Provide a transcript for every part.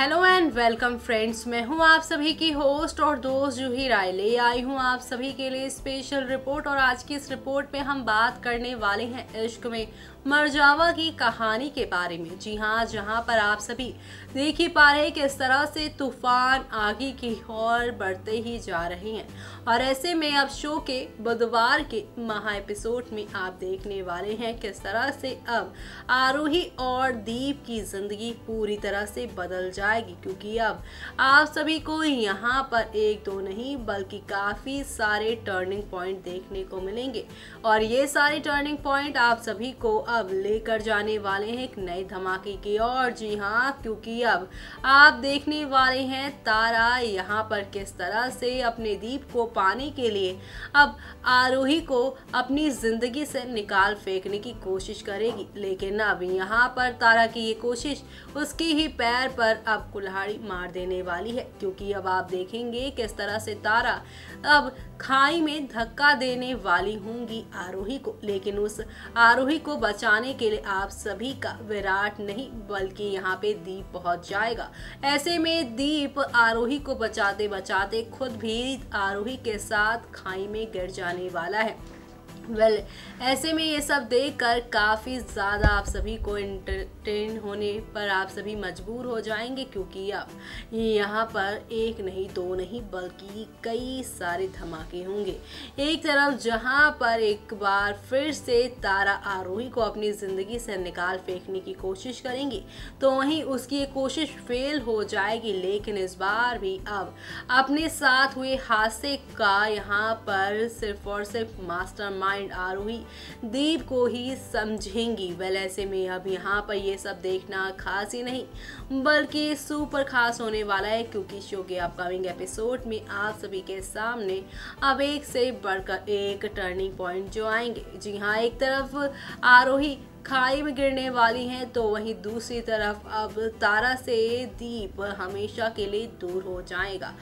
Hello and welcome friends, मैं हूं आप सभी की होस्ट और दोस्त जूही राय। ले आई हूं आप सभी के लिए स्पेशल रिपोर्ट। और आज की इस रिपोर्ट में हम बात करने वाले हैं इश्क में मरजावा की कहानी के बारे में। जी हाँ, जहां पर आप सभी देख ही पा रहे हैं कि इस तरह से तूफान आगे की ओर बढ़ते ही जा रहे हैं। और ऐसे में अब शो के बुधवार के महा एपिसोड में आप देखने वाले हैं किस तरह से अब आरोही और दीप की जिंदगी पूरी तरह से बदल जाएगी, क्योंकि अब आप सभी को यहाँ पर एक दो नहीं बल्कि काफी सारे टर्निंग पॉइंट देखने को मिलेंगे। और ये सारे टर्निंग पॉइंट आप सभी को अब लेकर जाने वाले हैं एक नए धमाके की ओर। जी हाँ, क्योंकि अब आप देखने वाले हैं तारा यहाँ पर किस तरह से अपने दीप को पाने के लिए अब आरोही को अपनी जिंदगी से निकाल फेंकने की कोशिश करेगी। लेकिन अब यहाँ पर तारा की ये कोशिश उसके ही पैर पर अब कुल्हाड़ी मार देने वाली है, क्योंकि अब आप देखेंगे किस तरह से तारा अब खाई में धक्का देने वाली होंगी आरोही को। लेकिन उस आरोही को बचाने के लिए आप सभी का विराट नहीं बल्कि यहाँ पे दीप पहुंच जाएगा। ऐसे में दीप आरोही को बचाते बचाते खुद भी आरोही के साथ खाई में गिर जाने वाला है। ऐसे में ये सब देखकर काफ़ी ज़्यादा आप सभी को एंटरटेन होने पर आप सभी मजबूर हो जाएंगे, क्योंकि अब यहाँ पर एक नहीं दो नहीं बल्कि कई सारे धमाके होंगे। एक तरफ जहाँ पर एक बार फिर से तारा आरोही को अपनी ज़िंदगी से निकाल फेंकने की कोशिश करेंगी, तो वहीं उसकी ये कोशिश फेल हो जाएगी। लेकिन इस बार भी अब अपने साथ हुए हादसे का यहाँ पर सिर्फ और सिर्फ मास्टरमाइंड आरोही दीप को ही समझेंगी। ऐसे में अब यहाँ पर ये सब देखना खास ही नहीं बल्कि सुपर खास होने वाला है, क्योंकि शो के अपकमिंग एपिसोड में आप सभी के सामने अब एक से बढ़कर एक टर्निंग पॉइंट जो आएंगे। जी हाँ, एक तरफ आरोही खाई में गिरने वाली हैं, तो वहीं दूसरी तरफ अब तारा से दीप हमेशा के लिए दूर हो जाएगा।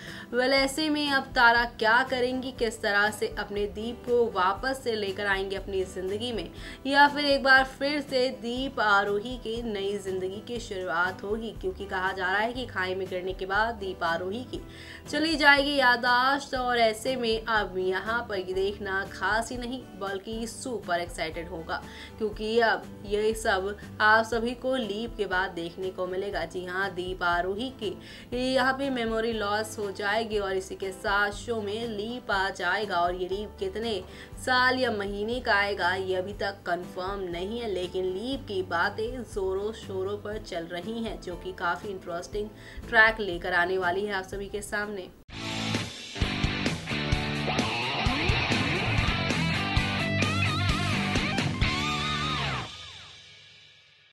ऐसे में अब तारा क्या करेंगी, किस तरह से अपने दीप को वापस से लेकर आएंगे अपनी ज़िंदगी में, या फिर एक बार फिर से दीप आरोही की नई ज़िंदगी की शुरुआत होगी, क्योंकि कहा जा रहा है कि खाई में गिरने के बाद दीप आरोही की चली जाएगी याददाश्त। और ऐसे में अब यहाँ पर देखना खास ही नहीं बल्कि सुपर एक्साइटेड होगा, क्योंकि अब ये सब आप सभी को लीप के बाद देखने को मिलेगा। जी हाँ, दीप आरोही की यहाँ पे मेमोरी लॉस हो जाएगी और इसी के साथ शो में लीप आ जाएगा। और ये लीप कितने साल या महीने का आएगा ये अभी तक कंफर्म नहीं है, लेकिन लीप की बातें जोरों शोरों पर चल रही हैं, जो कि काफ़ी इंटरेस्टिंग ट्रैक लेकर आने वाली है आप सभी के सामने।